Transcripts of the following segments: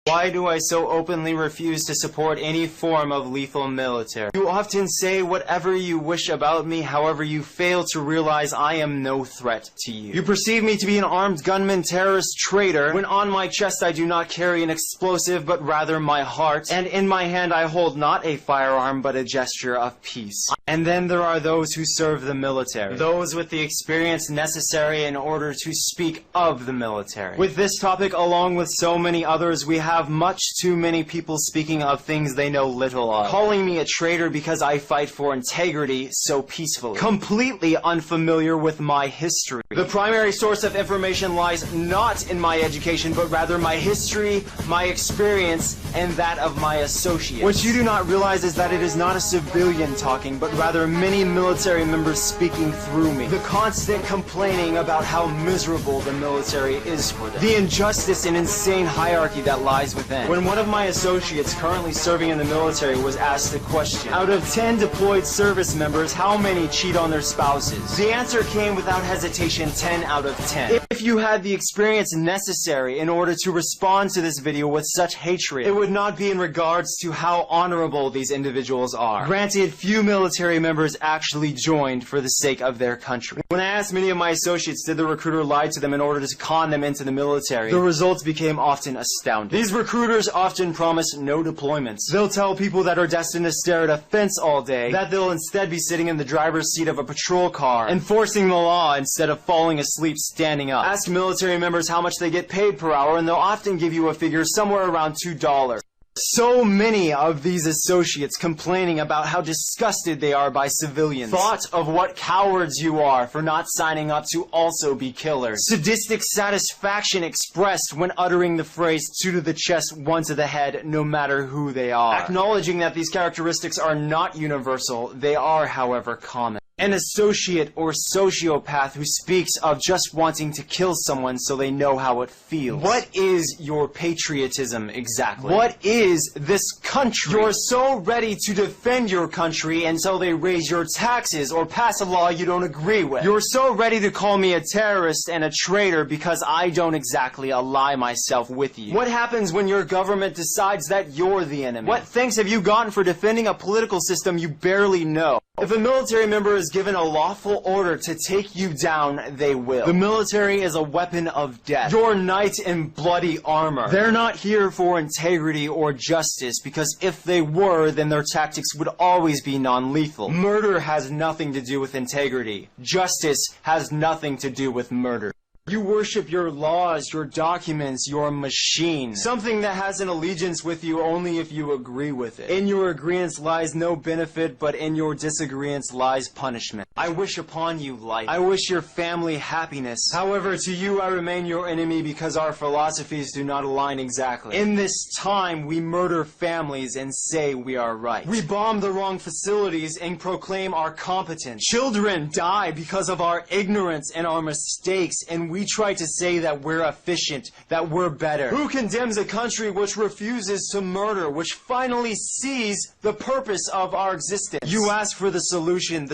Why do I so openly refuse to support any form of lethal military? You often say whatever you wish about me, however you fail to realize I am no threat to you. You perceive me to be an armed gunman, terrorist, traitor, when on my chest I do not carry an explosive, but rather my heart, and in my hand I hold not a firearm, but a gesture of peace. And then there are those who serve the military, those with the experience necessary in order to speak of the military. With this topic, along with so many others, we have much too many people speaking of things they know little of, calling me a traitor because I fight for integrity so peacefully, completely unfamiliar with my history. The primary source of information lies not in my education, but rather my history, my experience, and that of my associates. What you do not realize is that it is not a civilian talking, but rather many military members speaking through me. The constant complaining about how miserable the military is for them. The injustice and insane hierarchy that lies within. When one of my associates currently serving in the military was asked the question, out of 10 deployed service members, how many cheat on their spouses? The answer came without hesitation, 10 out of 10. If you had the experience necessary in order to respond to this video with such hatred, it would not be in regards to how honorable these individuals are. Granted, few military members actually joined for the sake of their country. When I asked many of my associates did the recruiter lie to them in order to con them into the military, the results became often astounding. These recruiters often promise no deployments. They'll tell people that are destined to stare at a fence all day that they'll instead be sitting in the driver's seat of a patrol car, enforcing the law instead of falling asleep standing up. Ask military members how much they get paid per hour and they'll often give you a figure somewhere around $2. So many of these associates complaining about how disgusted they are by civilians. Thought of what cowards you are for not signing up to also be killers. Sadistic satisfaction expressed when uttering the phrase 2 to the chest, 1 to the head, no matter who they are. Acknowledging that these characteristics are not universal, they are, however, common. An associate or sociopath who speaks of just wanting to kill someone so they know how it feels. What is your patriotism exactly? What is this country? You're so ready to defend your country until they raise your taxes or pass a law you don't agree with. You're so ready to call me a terrorist and a traitor because I don't exactly ally myself with you. What happens when your government decides that you're the enemy? What thanks have you gotten for defending a political system you barely know? If a military member is given a lawful order to take you down, they will. The military is a weapon of death. Your knight in bloody armor. They're not here for integrity or justice, because if they were, then their tactics would always be non-lethal. Murder has nothing to do with integrity. Justice has nothing to do with murder. You worship your laws, your documents, your machine. Something that has an allegiance with you only if you agree with it. In your agreements lies no benefit, but in your disagreements lies punishment. I wish upon you life. I wish your family happiness. However, to you I remain your enemy because our philosophies do not align exactly. In this time, we murder families and say we are right. We bomb the wrong facilities and proclaim our competence. Children die because of our ignorance and our mistakes, and we try to say that we're efficient, that we're better. Who condemns a country which refuses to murder, which finally sees the purpose of our existence? You ask for the solution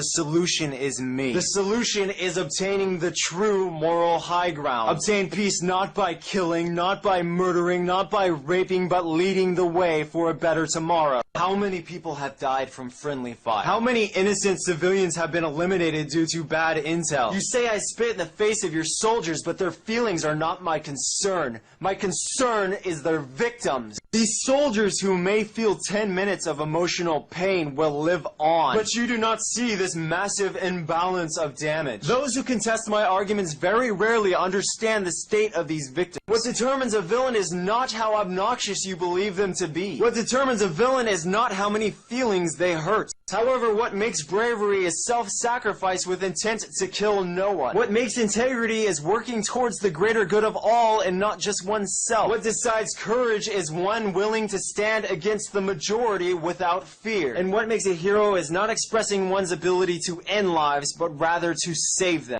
is me. The solution is obtaining the true moral high ground. Obtain peace not by killing, not by murdering, not by raping, but leading the way for a better tomorrow. How many people have died from friendly fire? How many innocent civilians have been eliminated due to bad intel? You say I spit in the face of your soldiers, but their feelings are not my concern. My concern is their victims. These soldiers who may feel 10 minutes of emotional pain will live on. But you do not see this massive imbalance of damage. Those who contest my arguments very rarely understand the state of these victims. What determines a villain is not how obnoxious you believe them to be. What determines a villain is not how many feelings they hurt. However, what makes bravery is self-sacrifice with intent to kill no one. What makes integrity is working towards the greater good of all and not just oneself. What decides courage is one willing to stand against the majority without fear. And what makes a hero is not expressing one's ability to end lives, but rather to save them.